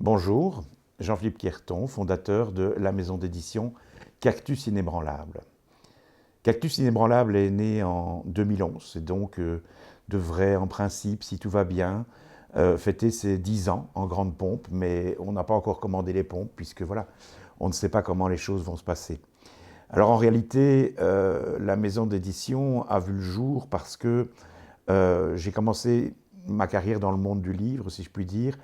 Bonjour, Jean-Philippe Querton, fondateur de la maison d'édition Cactus Inébranlable. Cactus Inébranlable est né en 2011 et donc devrait en principe, si tout va bien, fêter ses 10 ans en grande pompe, mais on n'a pas encore commandé les pompes puisque voilà, on ne sait pas comment les choses vont se passer. Alors en réalité, la maison d'édition a vu le jour parce que j'ai commencé ma carrière dans le monde du livre, si je puis dire,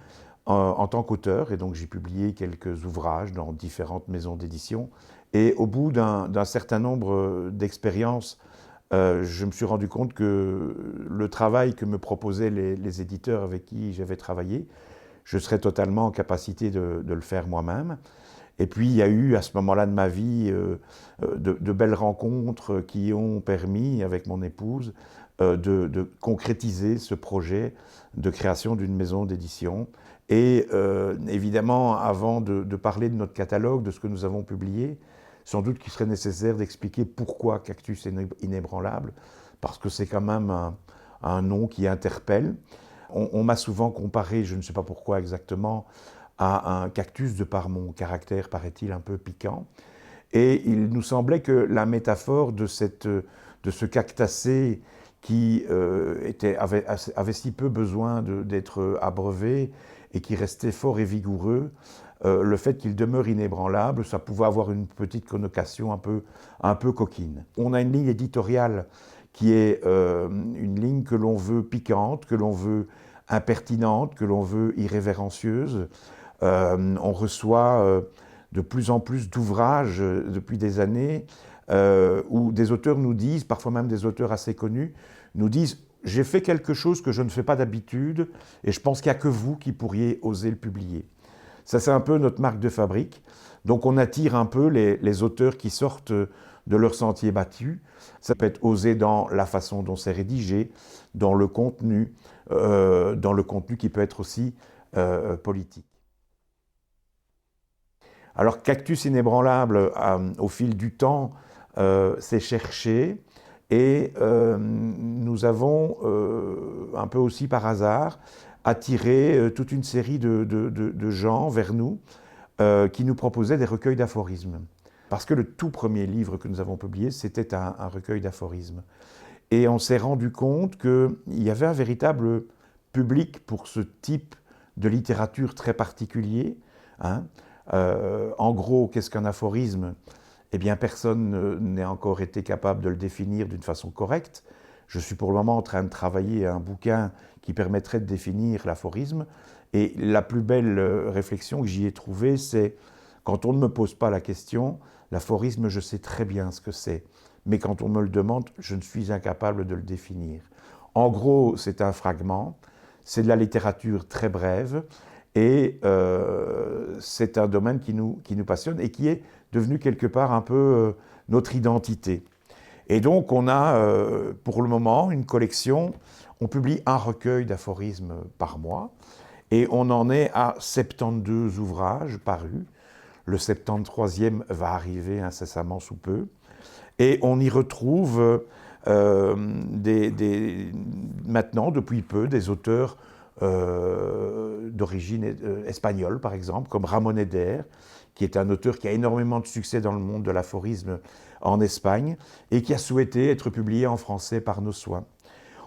en tant qu'auteur, et donc j'ai publié quelques ouvrages dans différentes maisons d'édition. Et au bout d'un certain nombre d'expériences, je me suis rendu compte que le travail que me proposaient les éditeurs avec qui j'avais travaillé, je serais totalement en capacité de le faire moi-même. Et puis il y a eu à ce moment-là de ma vie de belles rencontres qui ont permis, avec mon épouse, de concrétiser ce projet de création d'une maison d'édition. Et évidemment, avant de parler de notre catalogue, de ce que nous avons publié, sans doute qu'il serait nécessaire d'expliquer pourquoi Cactus Inébranlable, parce que c'est quand même un nom qui interpelle. On m'a souvent comparé, je ne sais pas pourquoi exactement, à un cactus de par mon caractère, paraît-il, un peu piquant. Et il nous semblait que la métaphore de ce cactacé qui avait si peu besoin d'être abreuvé et qui restait fort et vigoureux, le fait qu'il demeure inébranlable, ça pouvait avoir une petite connotation un peu coquine. On a une ligne éditoriale qui est une ligne que l'on veut piquante, que l'on veut impertinente, que l'on veut irrévérencieuse. On reçoit de plus en plus d'ouvrages depuis des années où des auteurs nous disent, parfois même des auteurs assez connus, nous disent « j'ai fait quelque chose que je ne fais pas d'habitude et je pense qu'il n'y a que vous qui pourriez oser le publier ». Ça, c'est un peu notre marque de fabrique. Donc on attire un peu les auteurs qui sortent de leur sentier battu. Ça peut être osé dans la façon dont c'est rédigé, dans le contenu qui peut être aussi politique. Alors Cactus Inébranlable, au fil du temps, s'est cherché et nous avons, un peu aussi par hasard, attiré toute une série de gens vers nous qui nous proposaient des recueils d'aphorismes. Parce que le tout premier livre que nous avons publié, c'était un recueil d'aphorismes. Et on s'est rendu compte qu'il y avait un véritable public pour ce type de littérature très particulier. Hein. En gros, qu'est-ce qu'un aphorisme? Eh bien, personne n'est encore été capable de le définir d'une façon correcte. Je suis pour le moment en train de travailler à un bouquin qui permettrait de définir l'aphorisme. Et la plus belle réflexion que j'y ai trouvée, c'est quand on ne me pose pas la question, l'aphorisme, je sais très bien ce que c'est. Mais quand on me le demande, je ne suis incapable de le définir. En gros, c'est un fragment, c'est de la littérature très brève, et c'est un domaine qui nous passionne et qui est devenu quelque part un peu notre identité. Et donc on a pour le moment une collection, on publie un recueil d'aphorismes par mois, et on en est à 72 ouvrages parus. Le 73e va arriver incessamment sous peu. Et on y retrouve maintenant, depuis peu, des auteurs d'origine espagnole, par exemple, comme Ramon Eder, qui est un auteur qui a énormément de succès dans le monde de l'aphorisme en Espagne et qui a souhaité être publié en français par nos soins.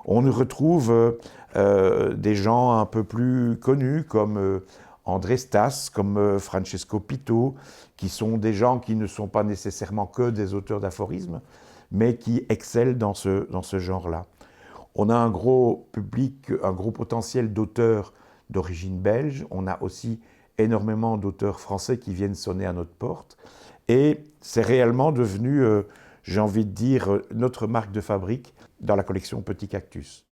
On y retrouve des gens un peu plus connus comme André Stas, comme Francesco Pito, qui sont des gens qui ne sont pas nécessairement que des auteurs d'aphorismes, mais qui excellent dans ce genre-là. On a un gros public, un gros potentiel d'auteurs d'origine belge. On a aussi énormément d'auteurs français qui viennent sonner à notre porte. Et c'est réellement devenu, j'ai envie de dire, notre marque de fabrique dans la collection Petit Cactus.